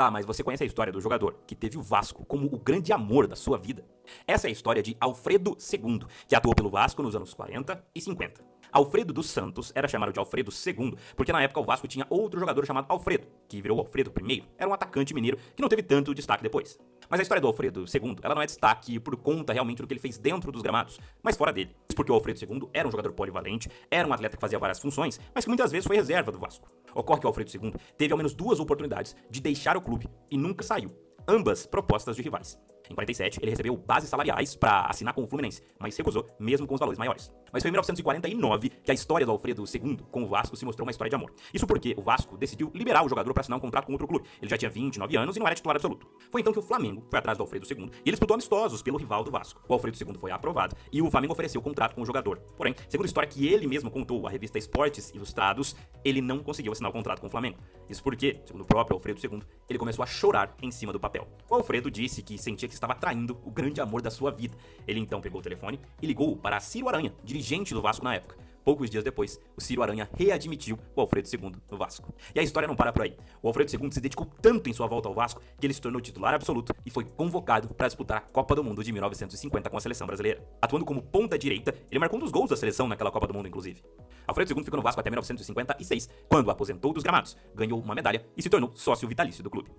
Tá, mas você conhece a história do jogador que teve o Vasco como o grande amor da sua vida? Essa é a história de Alfredo II, que atuou pelo Vasco nos anos 40 e 50. Alfredo dos Santos era chamado de Alfredo II porque na época o Vasco tinha outro jogador chamado Alfredo, que virou Alfredo I, era um atacante mineiro que não teve tanto destaque depois. Mas a história do Alfredo II, ela não é destaque por conta realmente do que ele fez dentro dos gramados, mas fora dele. Isso porque o Alfredo II era um jogador polivalente, era um atleta que fazia várias funções, mas que muitas vezes foi reserva do Vasco. Ocorre que o Alfredo II teve ao menos 2 oportunidades de deixar o clube e nunca saiu, ambas propostas de rivais. Em 47, ele recebeu bases salariais para assinar com o Fluminense, mas recusou, mesmo com os valores maiores. Mas foi em 1949 que a história do Alfredo II com o Vasco se mostrou uma história de amor. Isso porque o Vasco decidiu liberar o jogador para assinar um contrato com outro clube. Ele já tinha 29 anos e não era titular absoluto. Foi então que o Flamengo foi atrás do Alfredo II e ele disputou amistosos pelo rival do Vasco. O Alfredo II foi aprovado e o Flamengo ofereceu o contrato com o jogador. Porém, segundo a história que ele mesmo contou à revista Esportes Ilustrados, ele não conseguiu assinar o contrato com o Flamengo. Isso porque, segundo o próprio Alfredo II, ele começou a chorar em cima do papel. O Alfredo disse que sentia que estava traindo o grande amor da sua vida. Ele então pegou o telefone e ligou para Ciro Aranha, dirigente do Vasco na época. Poucos dias depois, o Ciro Aranha readmitiu o Alfredo II no Vasco. E a história não para por aí. O Alfredo II se dedicou tanto em sua volta ao Vasco que ele se tornou titular absoluto e foi convocado para disputar a Copa do Mundo de 1950 com a seleção brasileira. Atuando como ponta direita, ele marcou um dos gols da seleção naquela Copa do Mundo, inclusive. Alfredo II ficou no Vasco até 1956, quando aposentou dos gramados, ganhou uma medalha e se tornou sócio vitalício do clube.